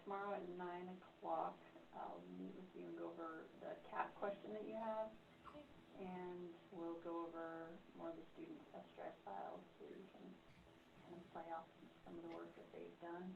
tomorrow at 9 o'clock. I'll meet with you and go over the CAP question that you have, and we'll go over more of the student test drive files so you can kind of play off some of the work that they've done.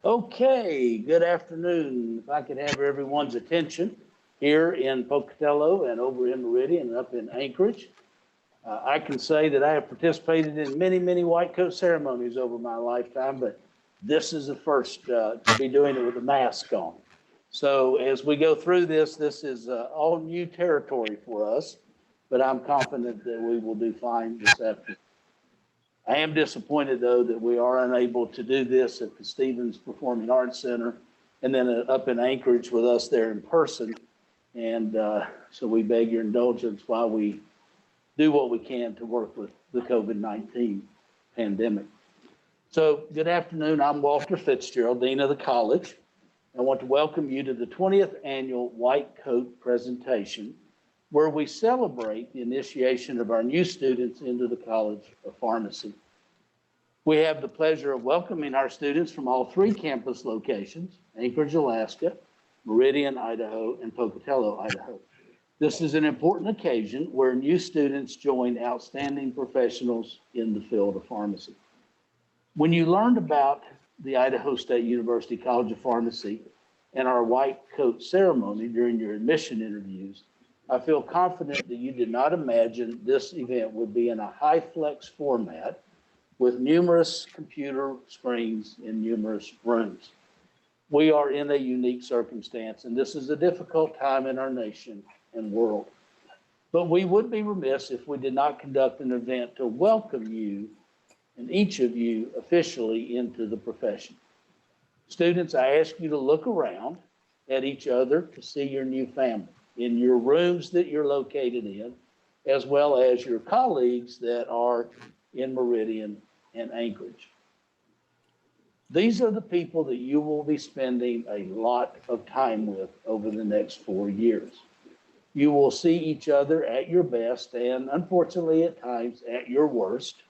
Okay, good afternoon. If I could have everyone's attention here in Pocatello and over in Meridian and up in Anchorage. I can say that I have participated in many, many white coat ceremonies over my lifetime, but this is the first to be doing it with a mask on. So as we go through this, this is all new territory for us, but I'm confident that we will do fine this afternoon. I am disappointed, though, that we are unable to do this at the Stevens Performing Arts Center and then up in Anchorage with us there in person. And so we beg your indulgence while we do what we can to work with the COVID-19 pandemic. So good afternoon. I'm Walter Fitzgerald, Dean of the College. I want to welcome you to the 20th Annual White Coat Presentation, where we celebrate the initiation of our new students into the College of Pharmacy. We have the pleasure of welcoming our students from all three campus locations, Anchorage, Alaska, Meridian, Idaho, and Pocatello, Idaho. This is an important occasion where new students join outstanding professionals in the field of pharmacy. When you learned about the Idaho State University College of Pharmacy and our white coat ceremony during your admission interviews, I feel confident that you did not imagine this event would be in a high flex format with numerous computer screens in numerous rooms. We are in a unique circumstance, and this is a difficult time in our nation and world. But we would be remiss if we did not conduct an event to welcome you and each of you officially into the profession. Students, I ask you to look around at each other to see your new family in your rooms that you're located in, as well as your colleagues that are in Meridian and Anchorage. These are the people that you will be spending a lot of time with over the next 4 years. You will see each other at your best and, unfortunately, at times at your worst.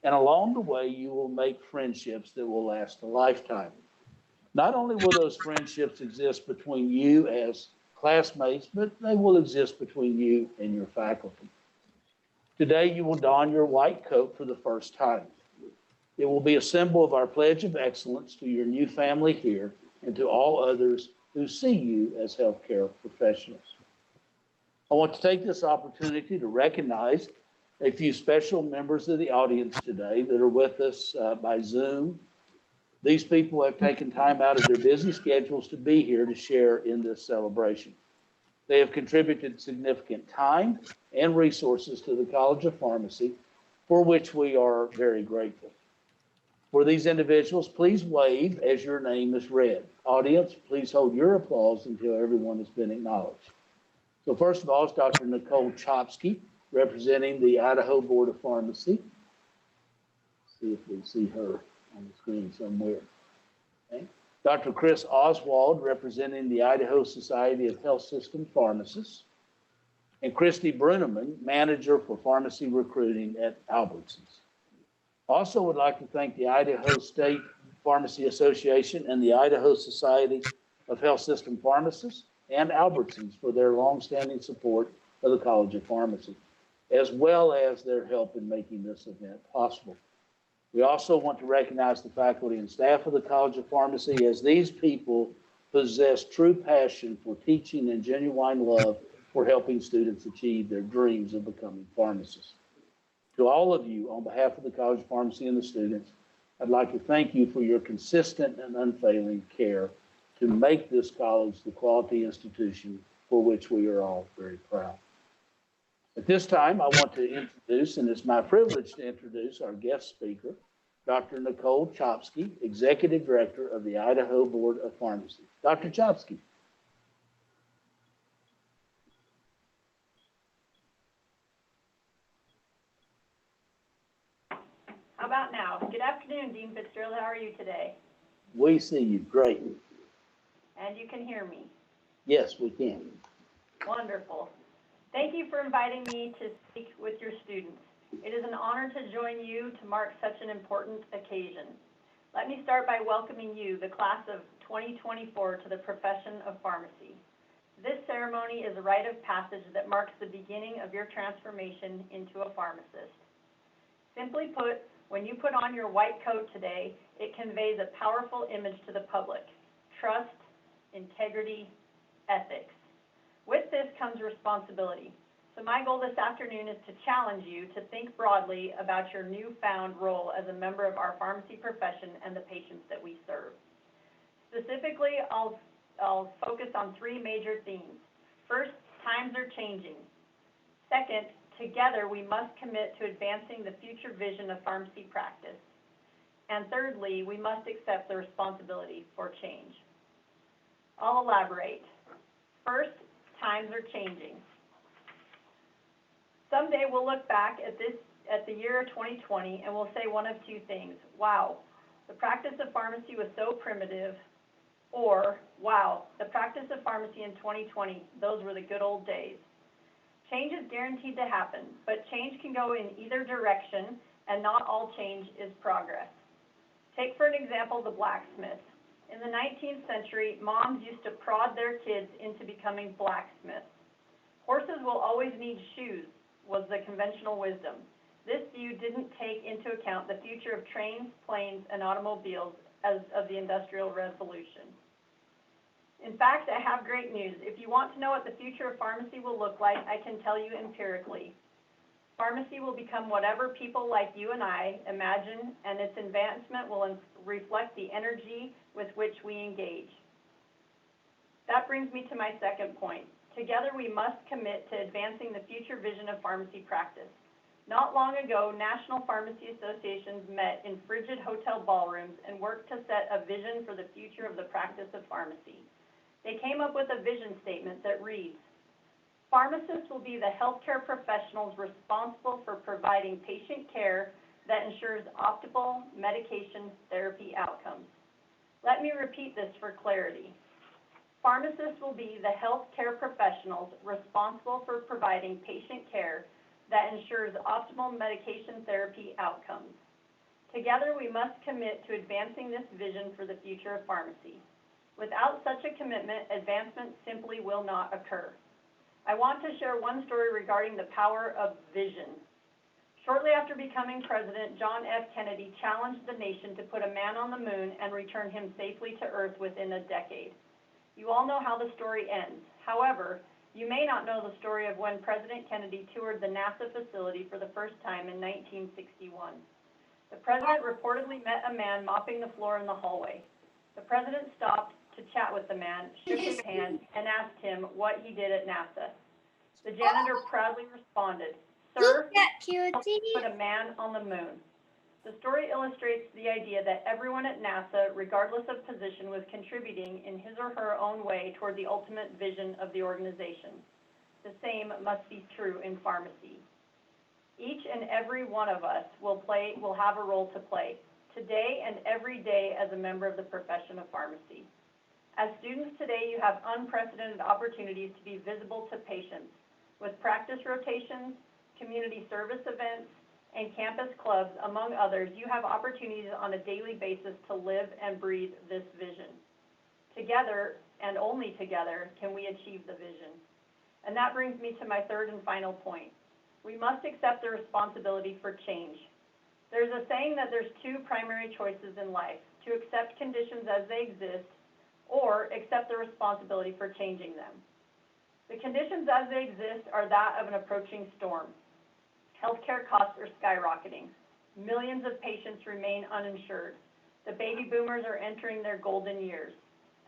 And along the way, you will make friendships that will last a lifetime. Not only will those friendships exist between you as classmates, but they will exist between you and your faculty. Today, you will don your white coat for the first time. It will be a symbol of our pledge of excellence to your new family here and to all others who see you as healthcare professionals. I want to take this opportunity to recognize a few special members of the audience today that are with us by Zoom. These people have taken time out of their busy schedules to be here to share in this celebration. They have contributed significant time and resources to the College of Pharmacy, for which we are very grateful. For these individuals, please wave as your name is read. Audience, please hold your applause until everyone has been acknowledged. So first of all is Dr. Nicole Chopsky, representing the Idaho Board of Pharmacy. Let's see if we see her on the screen somewhere. Okay. Dr. Chris Oswald, representing the Idaho Society of Health System Pharmacists. And Christy Bruneman, Manager for Pharmacy Recruiting at Albertsons. Also would like to thank the Idaho State Pharmacy Association and the Idaho Society of Health System Pharmacists and Albertsons for their longstanding support of the College of Pharmacy, as well as their help in making this event possible. We also want to recognize the faculty and staff of the College of Pharmacy, as these people possess true passion for teaching and genuine love for helping students achieve their dreams of becoming pharmacists. To all of you, on behalf of the College of Pharmacy and the students, I'd like to thank you for your consistent and unfailing care to make this college the quality institution for which we are all very proud. At this time, I want to introduce, and it's my privilege to introduce our guest speaker, Dr. Nicole Chopsky, Executive Director of the Idaho Board of Pharmacy. Dr. Chopsky. How about now? Good afternoon, Dean Fitzgerald. How are you today? We see you. Great. And you can hear me? Yes, we can. Wonderful. Thank you for inviting me to speak with your students. It is an honor to join you to mark such an important occasion. Let me start by welcoming you, the class of 2024, to the profession of pharmacy. This ceremony is a rite of passage that marks the beginning of your transformation into a pharmacist. Simply put, When you put on your white coat today, it conveys a powerful image to the public: trust, integrity, ethics. With this comes responsibility. So my goal this afternoon is to challenge you to think broadly about your newfound role as a member of our pharmacy profession and the patients that we serve. Specifically, I'll focus on three major themes. First, times are changing. Second, together we must commit to advancing the future vision of pharmacy practice. And thirdly, we must accept the responsibility for change. I'll elaborate. First, times are changing. Someday we'll look back at the year 2020 and we'll say one of two things: wow, the practice of pharmacy was so primitive, or wow, the practice of pharmacy in 2020, those were the good old days. Change is guaranteed to happen, but change can go in either direction, and not all change is progress. Take for an example the blacksmith. In the 19th century, moms used to prod their kids into becoming blacksmiths. Horses will always need shoes, was the conventional wisdom. This view didn't take into account the future of trains, planes, and automobiles as of the Industrial Revolution. In fact, I have great news. If you want to know what the future of pharmacy will look like, I can tell you empirically. Pharmacy will become whatever people like you and I imagine, and its advancement will reflect the energy with which we engage. That brings me to my second point. Together we must commit to advancing the future vision of pharmacy practice. Not long ago, national pharmacy associations met in frigid hotel ballrooms and worked to set a vision for the future of the practice of pharmacy. They came up with a vision statement that reads, "Pharmacists will be the healthcare professionals responsible for providing patient care that ensures optimal medication therapy outcomes." Let me repeat this for clarity. Pharmacists will be the healthcare professionals responsible for providing patient care that ensures optimal medication therapy outcomes. Together, we must commit to advancing this vision for the future of pharmacy. Without such a commitment, advancement simply will not occur. I want to share one story regarding the power of vision. Shortly after becoming president, John F. Kennedy challenged the nation to put a man on the moon and return him safely to Earth within a decade. You all know how the story ends. However, you may not know the story of when President Kennedy toured the NASA facility for the first time in 1961. The president reportedly met a man mopping the floor in the hallway. The president stopped to chat with the man, shook his hand, and asked him what he did at NASA. The janitor proudly responded, "Sir, I put a man on the moon." The story illustrates the idea that everyone at NASA, regardless of position, was contributing in his or her own way toward the ultimate vision of the organization. The same must be true in pharmacy. Each and every one of us will have a role to play, today and every day as a member of the profession of pharmacy. As students today, you have unprecedented opportunities to be visible to patients. With practice rotations, community service events, and campus clubs, among others, you have opportunities on a daily basis to live and breathe this vision. Together, and only together, can we achieve the vision. And that brings me to my third and final point. We must accept the responsibility for change. There's a saying that there's two primary choices in life: to accept conditions as they exist, or accept the responsibility for changing them. The conditions as they exist are that of an approaching storm. Healthcare costs are skyrocketing. Millions of patients remain uninsured. The baby boomers are entering their golden years.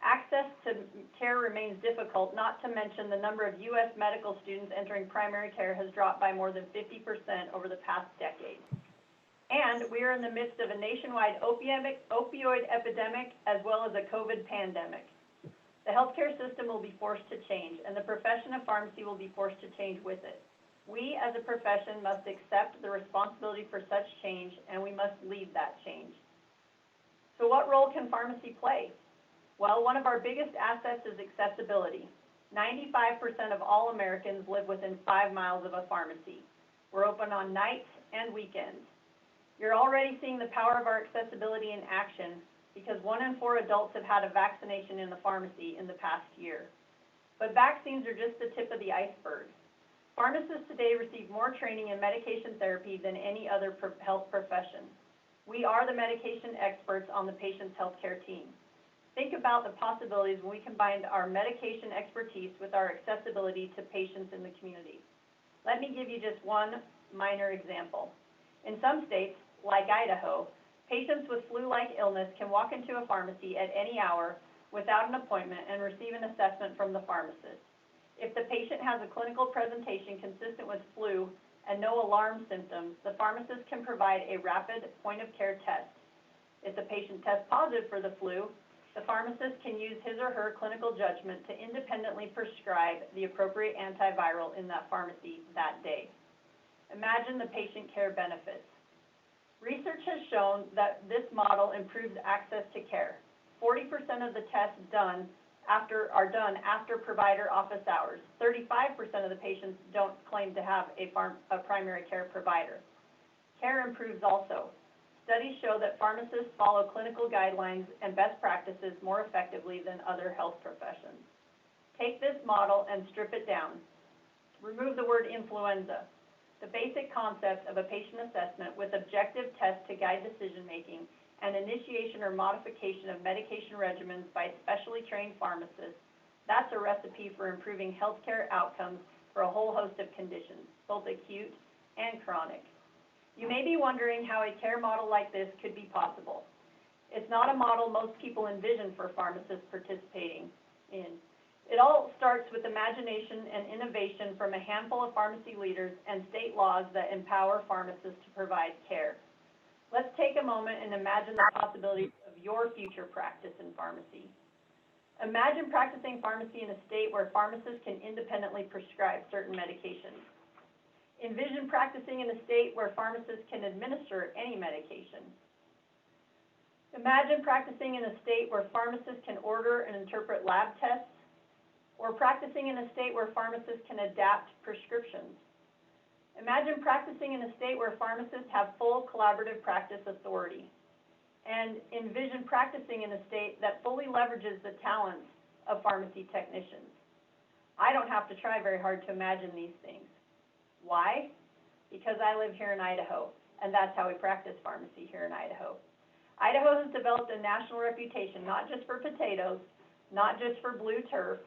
Access to care remains difficult, not to mention the number of U.S. medical students entering primary care has dropped by more than 50% over the past decade. And we are in the midst of a nationwide opioid epidemic as well as a COVID pandemic. The healthcare system will be forced to change, and the profession of pharmacy will be forced to change with it. We, as a profession, must accept the responsibility for such change, and we must lead that change. So what role can pharmacy play? Well, one of our biggest assets is accessibility. 95% of all Americans live within 5 miles of a pharmacy. We're open on nights and weekends. You're already seeing the power of our accessibility in action because 1 in 4 adults have had a vaccination in the pharmacy in the past year. But vaccines are just the tip of the iceberg. Pharmacists today receive more training in medication therapy than any other health profession. We are the medication experts on the patient's healthcare team. Think about the possibilities when we combined our medication expertise with our accessibility to patients in the community. Let me give you just one minor example. In some states, like Idaho, patients with flu-like illness can walk into a pharmacy at any hour without an appointment and receive an assessment from the pharmacist. If the patient has a clinical presentation consistent with flu and no alarm symptoms, the pharmacist can provide a rapid point-of-care test. If the patient tests positive for the flu, the pharmacist can use his or her clinical judgment to independently prescribe the appropriate antiviral in that pharmacy that day. Imagine the patient care benefits. Research has shown that this model improves access to care. 40% of the tests are done after provider office hours. 35% of the patients don't claim to have a primary care provider. Care improves also. Studies show that pharmacists follow clinical guidelines and best practices more effectively than other health professions. Take this model and strip it down. Remove the word influenza. The basic concept of a patient assessment with objective tests to guide decision-making and initiation or modification of medication regimens by specially trained pharmacists, that's a recipe for improving healthcare outcomes for a whole host of conditions, both acute and chronic. You may be wondering how a care model like this could be possible. It's not a model most people envision for pharmacists participating in. It all starts with imagination and innovation from a handful of pharmacy leaders and state laws that empower pharmacists to provide care. Let's take a moment and imagine the possibilities of your future practice in pharmacy. Imagine practicing pharmacy in a state where pharmacists can independently prescribe certain medications. Envision practicing in a state where pharmacists can administer any medication. Imagine practicing in a state where pharmacists can order and interpret lab tests, or practicing in a state where pharmacists can adapt prescriptions. Imagine practicing in a state where pharmacists have full collaborative practice authority. And envision practicing in a state that fully leverages the talents of pharmacy technicians. I don't have to try very hard to imagine these things. Why? Because I live here in Idaho, and that's how we practice pharmacy here in Idaho. Idaho has developed a national reputation, not just for potatoes, not just for blue turf,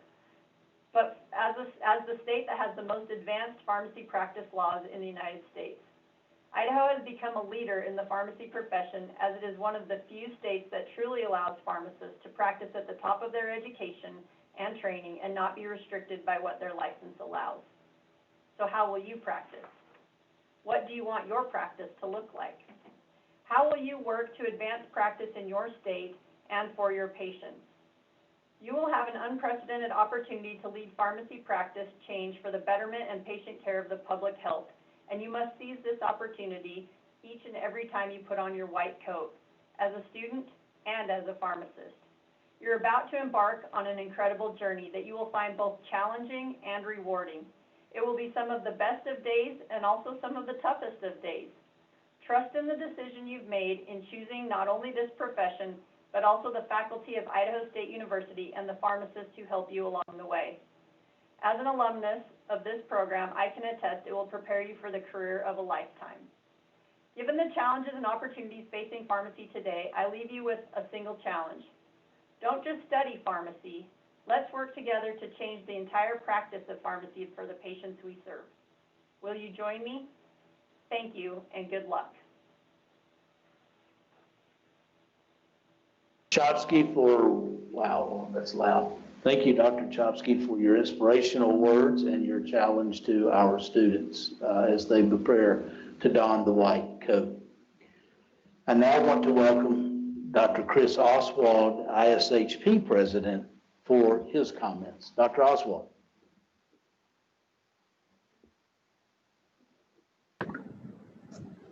but as the state that has the most advanced pharmacy practice laws in the United States. Idaho has become a leader in the pharmacy profession as it is one of the few states that truly allows pharmacists to practice at the top of their education and training and not be restricted by what their license allows. So how will you practice? What do you want your practice to look like? How will you work to advance practice in your state and for your patients? You will have an unprecedented opportunity to lead pharmacy practice change for the betterment and patient care of the public health, and you must seize this opportunity each and every time you put on your white coat, as a student and as a pharmacist. You're about to embark on an incredible journey that you will find both challenging and rewarding. It will be some of the best of days and also some of the toughest of days. Trust in the decision you've made in choosing not only this profession, but also the faculty of Idaho State University and the pharmacists who help you along the way. As an alumnus of this program, I can attest it will prepare you for the career of a lifetime. Given the challenges and opportunities facing pharmacy today, I leave you with a single challenge. Don't just study pharmacy. Let's work together to change the entire practice of pharmacy for the patients we serve. Will you join me? Thank you, and good luck. Chopsky wow, that's loud. Thank you, Dr. Chopsky, for your inspirational words and your challenge to our students as they prepare to don the white coat. I now want to welcome Dr. Chris Oswald, ISHP President, for his comments. Dr. Oswald.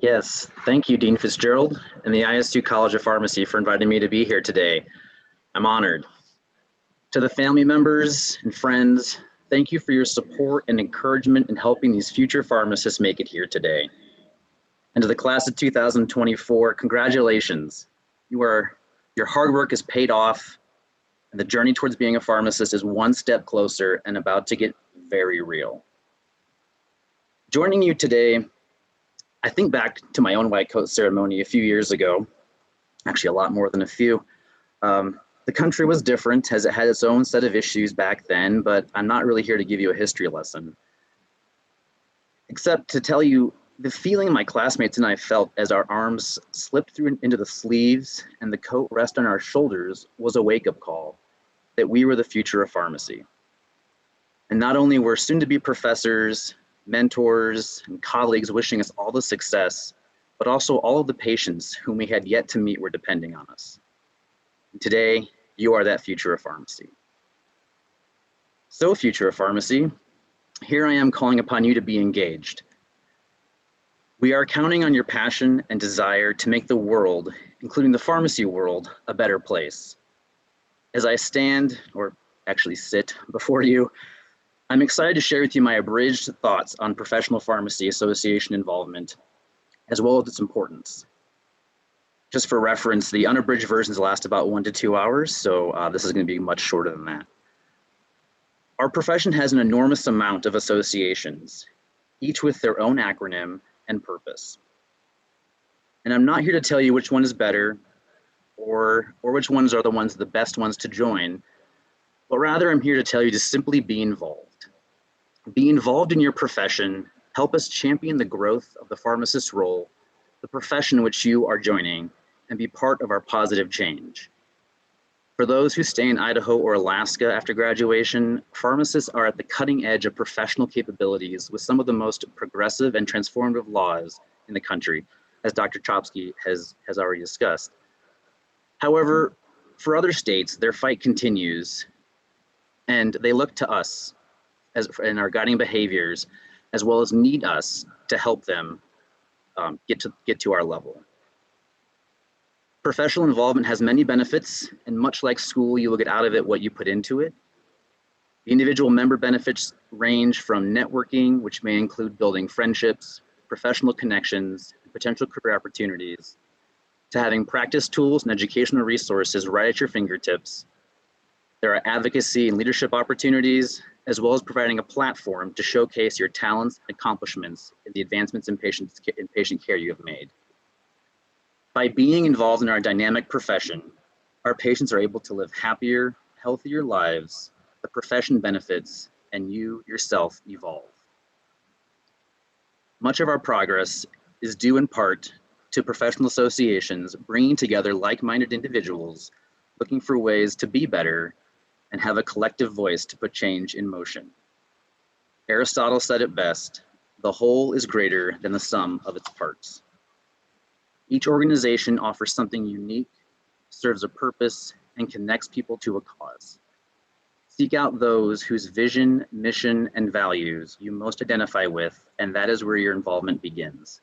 Yes, thank you, Dean Fitzgerald and the ISU College of Pharmacy for inviting me to be here today. I'm honored. To the family members and friends, thank you for your support and encouragement in helping these future pharmacists make it here today. And to the class of 2024, congratulations. Your hard work is paid off, and the journey towards being a pharmacist is one step closer and about to get very real. Joining you today I think back to my own white coat ceremony a few years ago, actually a lot more than a few. The country was different as it had its own set of issues back then, but I'm not really here to give you a history lesson, except to tell you the feeling my classmates and I felt as our arms slipped through into the sleeves and the coat rest on our shoulders was a wake-up call that we were the future of pharmacy. And not only were soon-to-be professors, mentors, and colleagues wishing us all the success, but also all of the patients whom we had yet to meet were depending on us. And today, you are that future of pharmacy. So, future of pharmacy, here I am calling upon you to be engaged. We are counting on your passion and desire to make the world, including the pharmacy world, a better place. As I stand, or actually sit before you, I'm excited to share with you my abridged thoughts on Professional Pharmacy Association involvement, as well as its importance. Just for reference, the unabridged versions last about 1 to 2 hours, so this is going to be much shorter than that. Our profession has an enormous amount of associations, each with their own acronym and purpose. And I'm not here to tell you which one is better or which ones are the best ones to join, but rather I'm here to tell you to simply be involved. Be involved in your profession, help us champion the growth of the pharmacist's role, the profession which you are joining, and be part of our positive change. For those who stay in Idaho or Alaska after graduation, pharmacists are at the cutting edge of professional capabilities with some of the most progressive and transformative laws in the country, as Dr. Chopsky has already discussed. However, for other states, their fight continues, and they look to us in our guiding behaviors, as well as need us to help them get to our level. Professional involvement has many benefits, and much like school, you will get out of it what you put into it. The individual member benefits range from networking, which may include building friendships, professional connections, and potential career opportunities, to having practice tools and educational resources right at your fingertips. There are advocacy and leadership opportunities, as well as providing a platform to showcase your talents and accomplishments in the advancements in patient care you have made. By being involved in our dynamic profession, our patients are able to live happier, healthier lives, the profession benefits, and you yourself evolve. Much of our progress is due in part to professional associations bringing together like-minded individuals looking for ways to be better and have a collective voice to put change in motion. Aristotle said it best, the whole is greater than the sum of its parts. Each organization offers something unique, serves a purpose, and connects people to a cause. Seek out those whose vision, mission, and values you most identify with, and that is where your involvement begins.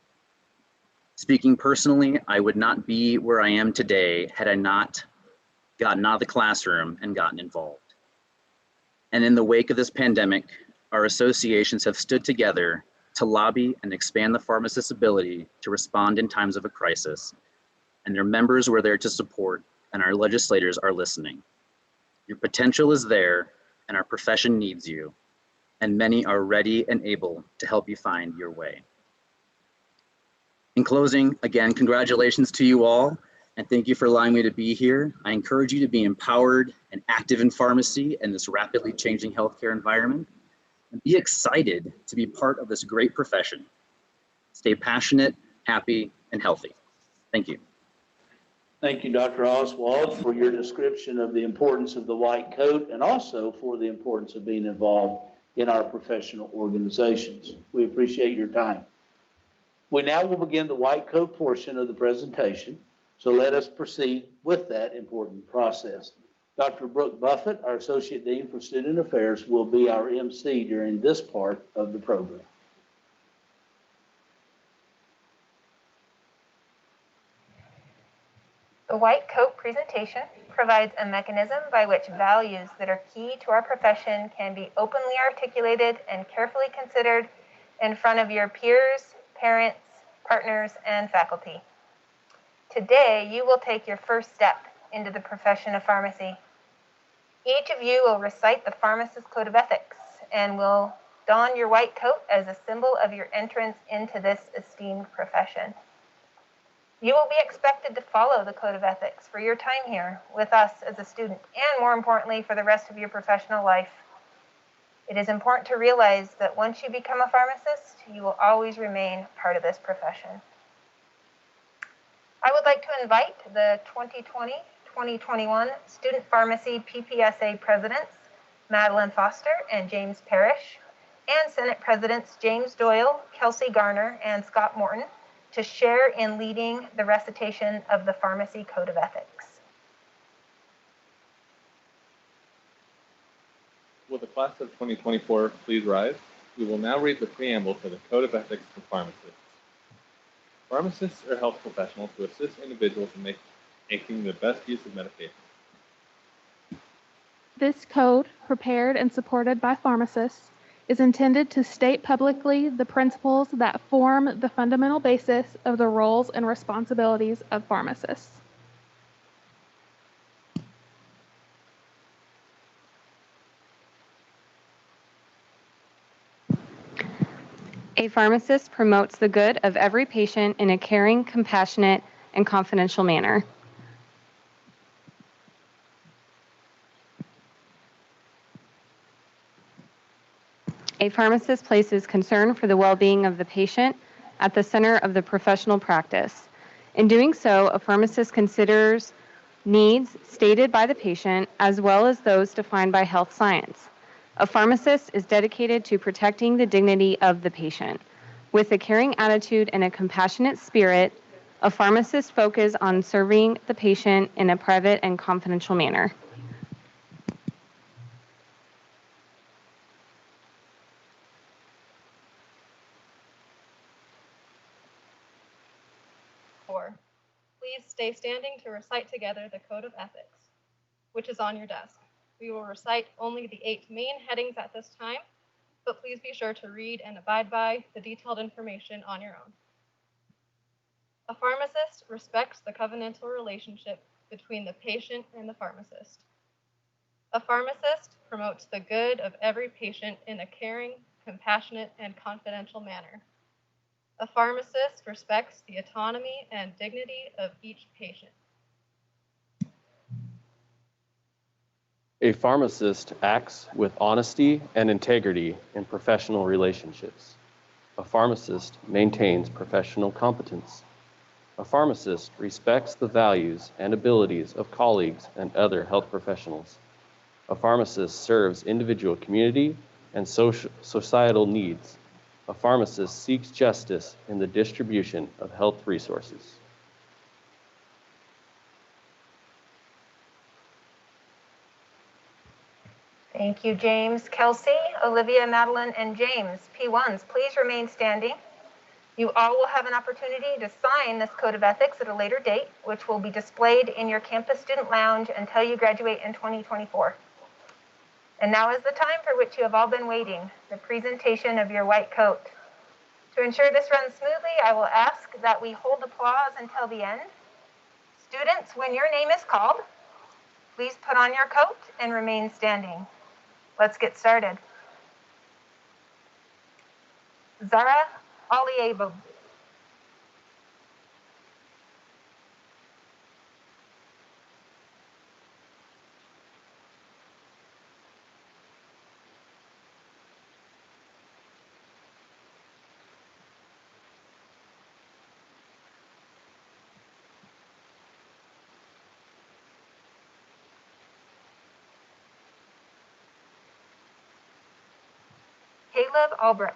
Speaking personally, I would not be where I am today had I not gotten out of the classroom and gotten involved. And in the wake of this pandemic, our associations have stood together to lobby and expand the pharmacist's ability to respond in times of a crisis. And their members were there to support, and our legislators are listening. Your potential is there, and our profession needs you, and many are ready and able to help you find your way. In closing, again, congratulations to you all, and thank you for allowing me to be here. I encourage you to be empowered and active in pharmacy in this rapidly changing healthcare environment, and be excited to be part of this great profession. Stay passionate, happy, and healthy. Thank you. Thank you, Dr. Oswald, for your description of the importance of the white coat and also for the importance of being involved in our professional organizations. We appreciate your time. We now will begin the white coat portion of the presentation, so let us proceed with that important process. Dr. Brooke Buffett, our Associate Dean for Student Affairs, will be our MC during this part of the program. The white coat presentation provides a mechanism by which values that are key to our profession can be openly articulated and carefully considered in front of your peers, parents, partners, and faculty. Today, you will take your first step into the profession of pharmacy. Each of you will recite the Pharmacist Code of Ethics and will Don your white coat as a symbol of your entrance into this esteemed profession. You will be expected to follow the code of ethics for your time here with us as a student, and more importantly, for the rest of your professional life. It is important to realize that once you become a pharmacist, you will always remain part of this profession. I would like to invite the 2020-2021 Student Pharmacy PPSA Presidents, Madeline Foster and James Parrish, and Senate Presidents James Doyle, Kelsey Garner, and Scott Morton, to share in leading the recitation of the Pharmacy Code of Ethics. Will the class of 2024 please rise? We will now read the preamble for the Code of Ethics for Pharmacists. Pharmacists are health professionals who assist individuals in making the best use of medication. This code, prepared and supported by pharmacists, is intended to state publicly the principles that form the fundamental basis of the roles and responsibilities of pharmacists. A pharmacist promotes the good of every patient in a caring, compassionate, and confidential manner. A pharmacist places concern for the well-being of the patient at the center of the professional practice. In doing so, a pharmacist considers needs stated by the patient as well as those defined by health science. A pharmacist is dedicated to protecting the dignity of the patient. With a caring attitude and a compassionate spirit, a pharmacist focuses on serving the patient in a private and confidential manner. Please stay standing to recite together the Code of Ethics, which is on your desk. We will recite only the 8 main headings at this time, but please be sure to read and abide by the detailed information on your own. A pharmacist respects the covenantal relationship between the patient and the pharmacist. A pharmacist promotes the good of every patient in a caring, compassionate, and confidential manner. A pharmacist respects the autonomy and dignity of each patient. A pharmacist acts with honesty and integrity in professional relationships. A pharmacist maintains professional competence. A pharmacist respects the values and abilities of colleagues and other health professionals. A pharmacist serves individual community and societal needs. A pharmacist seeks justice in the distribution of health resources. Thank you, James. Kelsey, Olivia, Madeline, and James, P1s, please remain standing. You all will have an opportunity to sign this Code of Ethics at a later date, which will be displayed in your campus student lounge until you graduate in 2024. And now is the time for which you have all been waiting, the presentation of your white coat. To ensure this runs smoothly, I will ask that we hold applause until the end. Students, when your name is called, please put on your coat and remain standing. Let's get started. Zara Aliebo. Caleb Albrecht.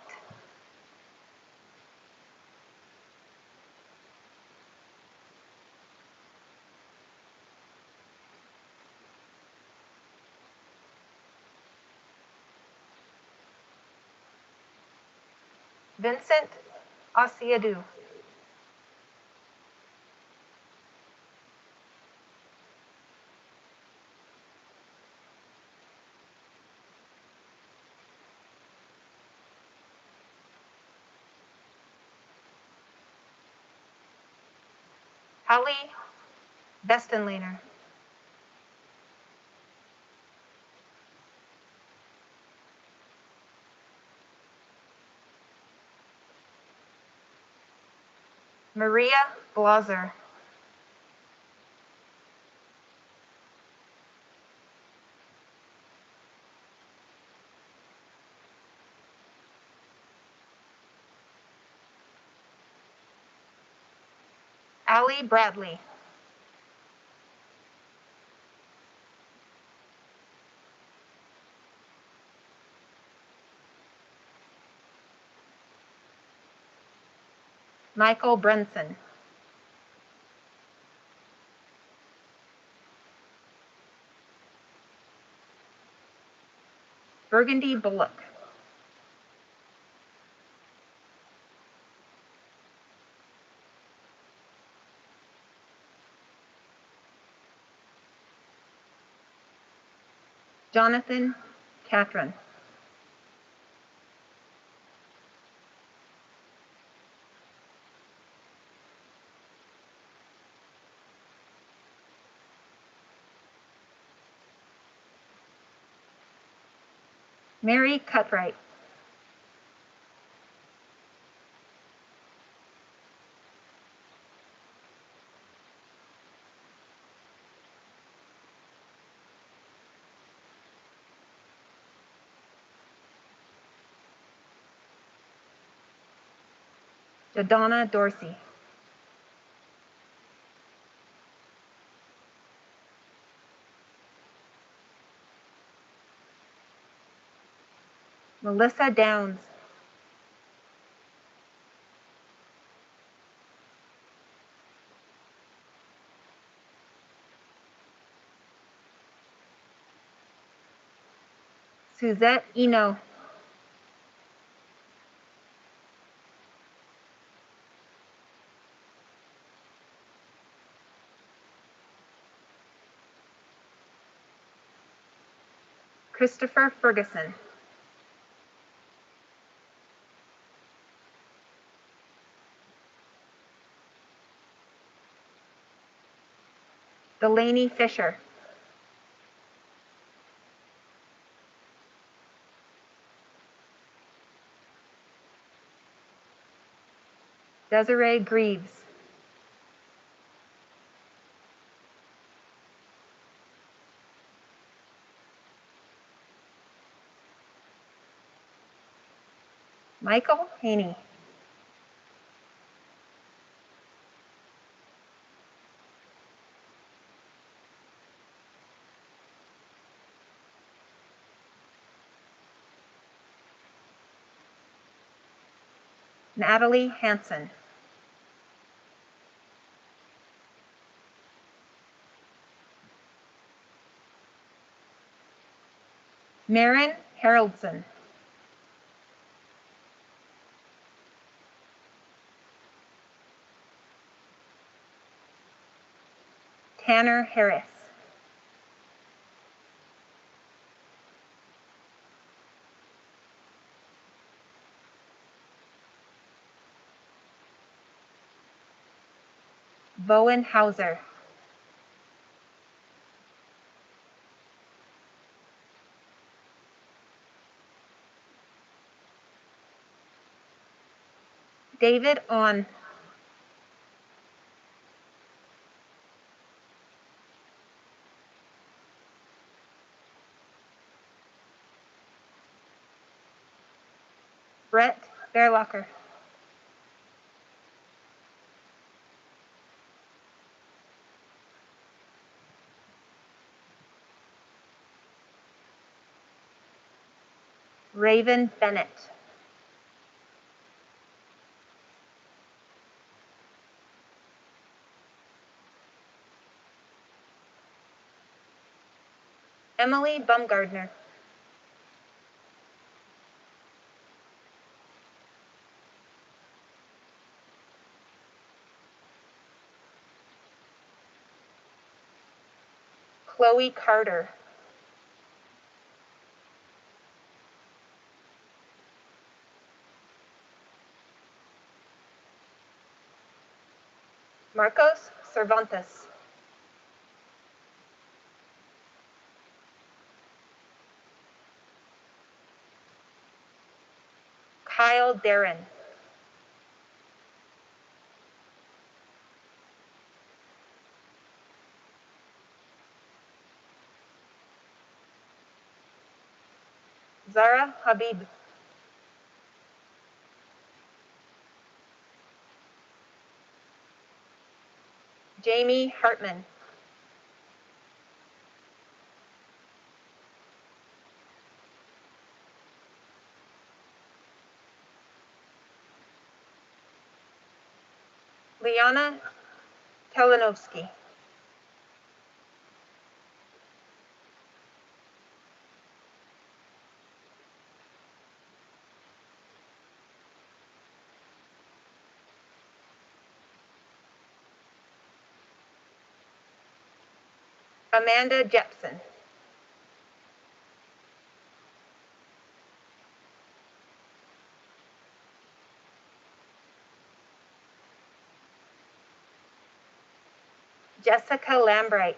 Vincent Asiadu. Hallie Vestenlaner. Maria Blauser. Allie Bradley. Michael Brunson. Burgundy Bullock. Jonathan Catron. Mary Cutright. Jadonna Dorsey. Melissa Downs. Suzette Eno. Christopher Ferguson. Delaney Fisher. Desiree Greaves. Michael Haney. Natalie Hansen. Maren Haroldson. Tanner Harris. Bowen Hauser. David On. Brett Bearlocker. Raven Bennett. Emily Bumgardner. Chloe Carter. Marcos Cervantes. Kyle Darren. Zara Habib. Jamie Hartman. Liana Kalinovsky. Amanda Jepson. Jessica Lambright.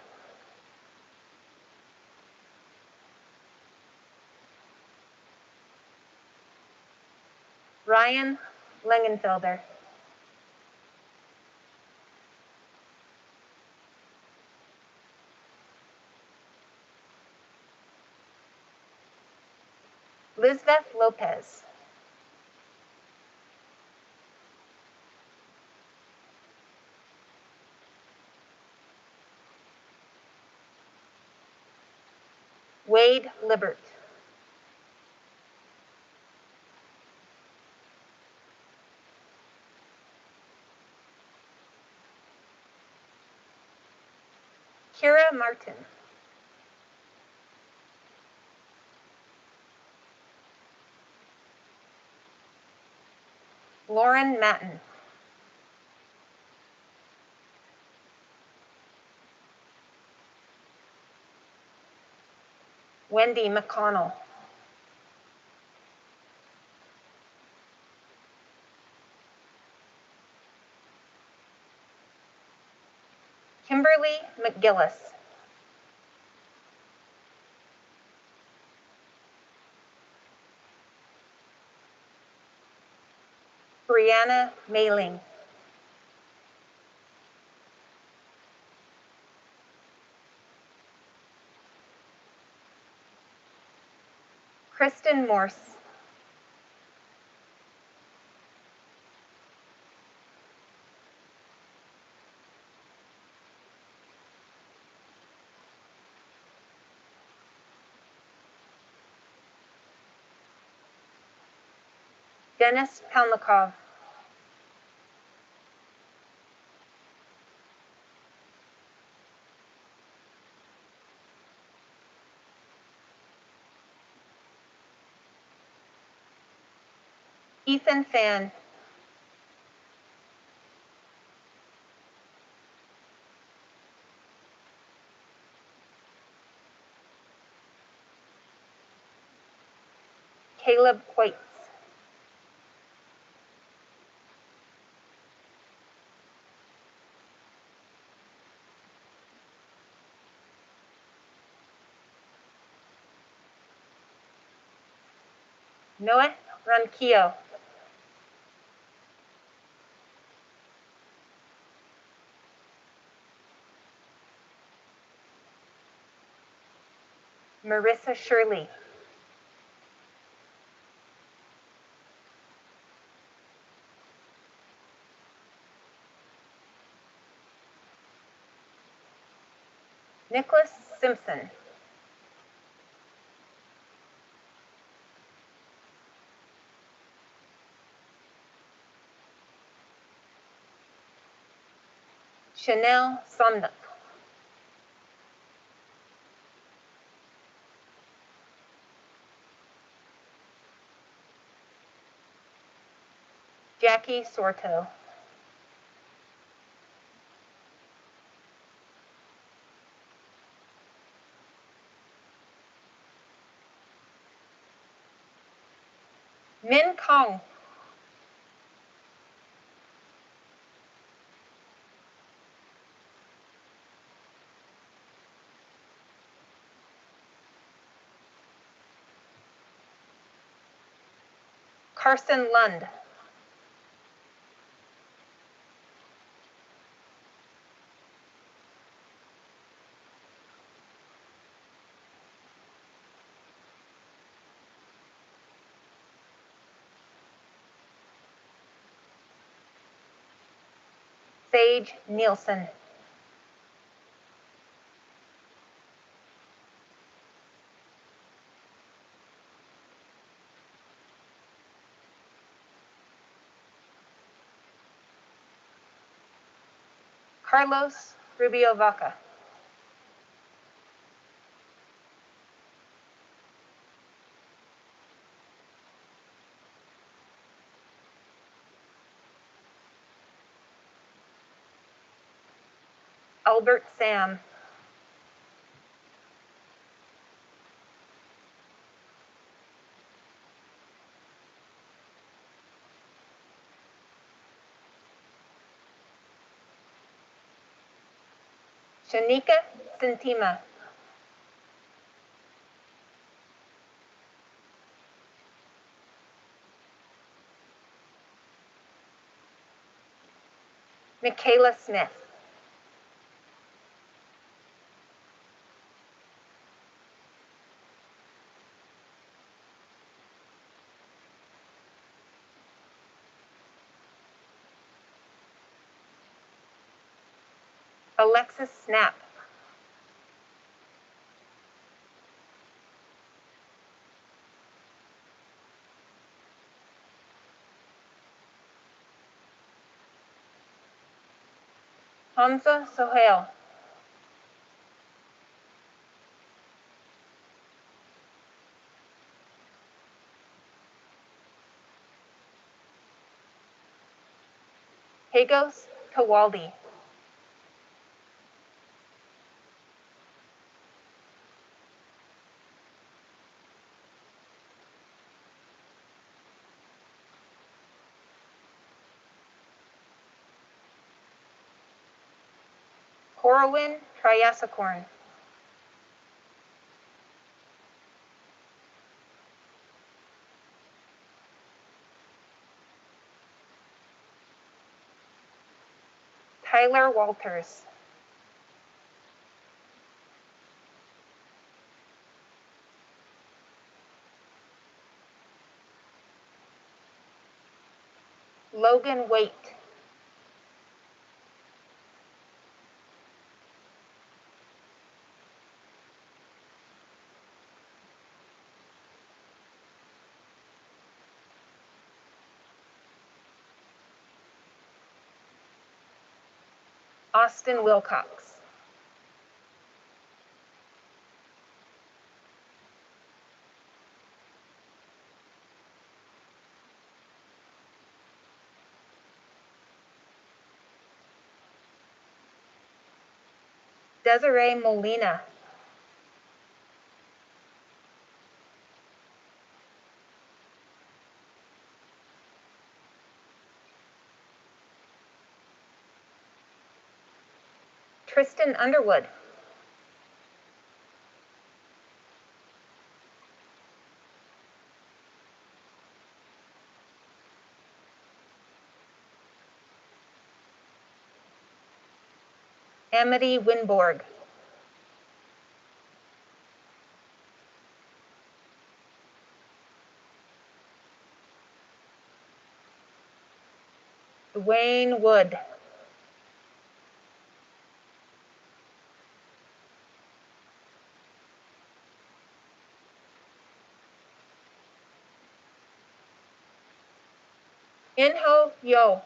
Ryan Langenfelder. Lizbeth Lopez. Wade Libert. Kira Martin. Lauren Matten. Wendy McConnell. Kimberly McGillis. Brianna Mailing. Kristen Morse. Dennis Palnikov. Ethan Fan. Caleb Quates. Noah Ronquillo. Marissa Shirley. Nicholas Simpson. Chanel Somnick. Jackie Sorto. Min Kong. Carson Lund. Sage Nielsen. Carlos Rubio Vaca. Albert Sam. Shanika Sintima. Michaela Smith. Alexis Snap. Hamza Sohail. Hagos Kawaldi. Corwin Triasacorn. Tyler Walters. Logan Waite. Austin Wilcox. Desiree Molina. Tristan Underwood. Amity Winborg. Dwayne Wood. Inho Yo.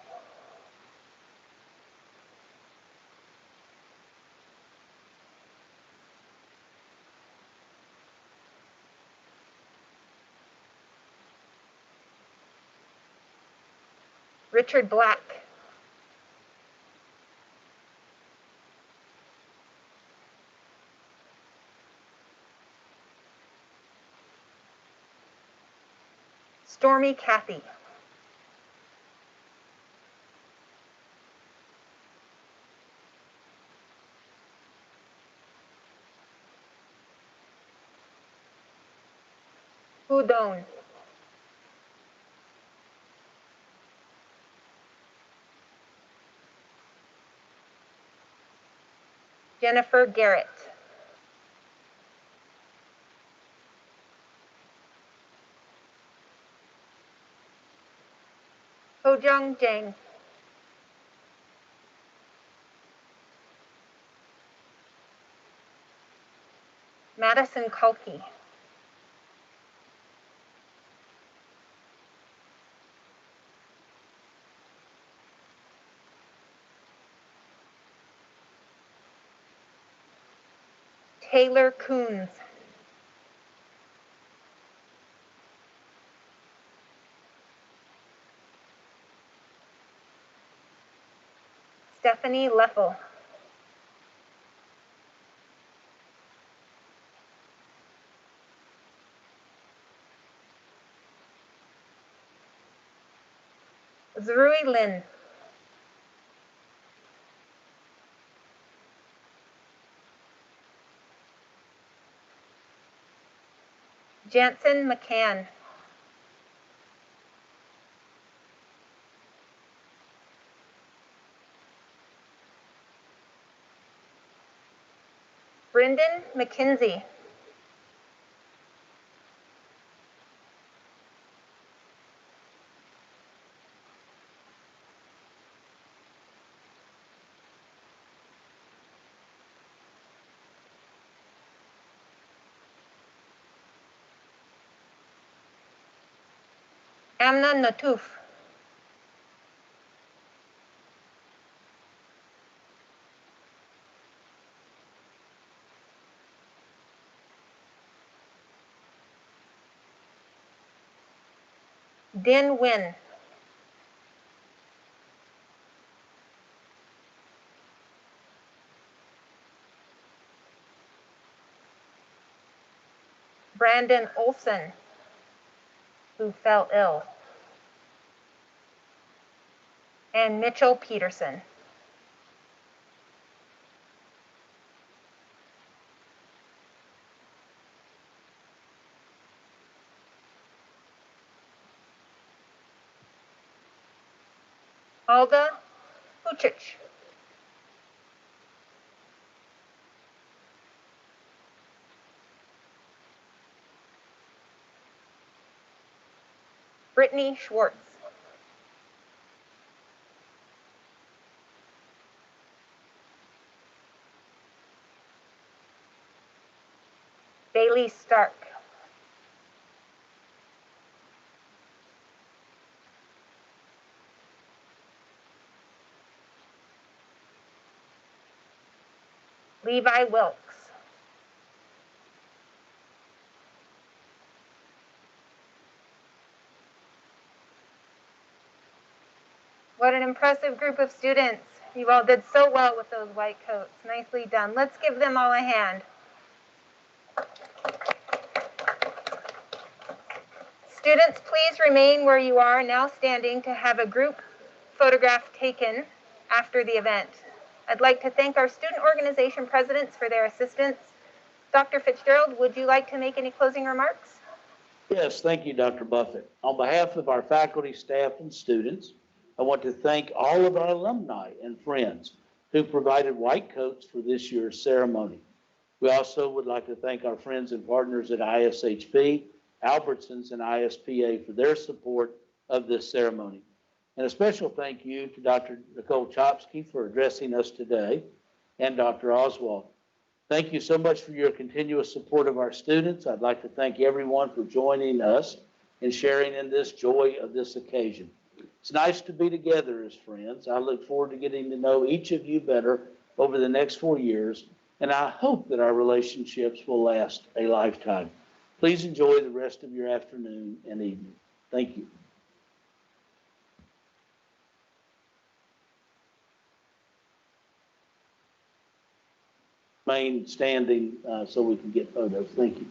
Richard Black. Stormy Cathy. Hudon. Jennifer Garrett. Hojung Jang. Madison Kalki. Taylor Coons. Stephanie Leffel. Zrui Lin. Jansen McCann. Brendan McKenzie. Amna Natuf. Din Win. Brandon Olson, who fell ill. And Mitchell Peterson. Alda Hucic. Brittany Schwartz. Bailey Stark. Levi Wilkes. What an impressive group of students. You all did so well with those white coats. Nicely done. Let's give them all a hand. Students, please remain where you are, now standing to have a group photograph taken after the event. I'd like to thank our student organization presidents for their assistance. Dr. Fitzgerald, would you like to make any closing remarks? Yes, thank you, Dr. Buffett. On behalf of our faculty, staff, and students, I want to thank all of our alumni and friends who provided white coats for this year's ceremony. We also would like to thank our friends and partners at ISHP, Albertsons, and ISPA for their support of this ceremony. And a special thank you to Dr. Nicole Chopsky for addressing us today, and Dr. Oswald. Thank you so much for your continuous support of our students. I'd like to thank everyone for joining us and sharing in this joy of this occasion. It's nice to be together as friends. I look forward to getting to know each of you better over the next 4 years, and I hope that our relationships will last a lifetime. Please enjoy the rest of your afternoon and evening. Thank you. Remain standing so we can get photos. Thank you.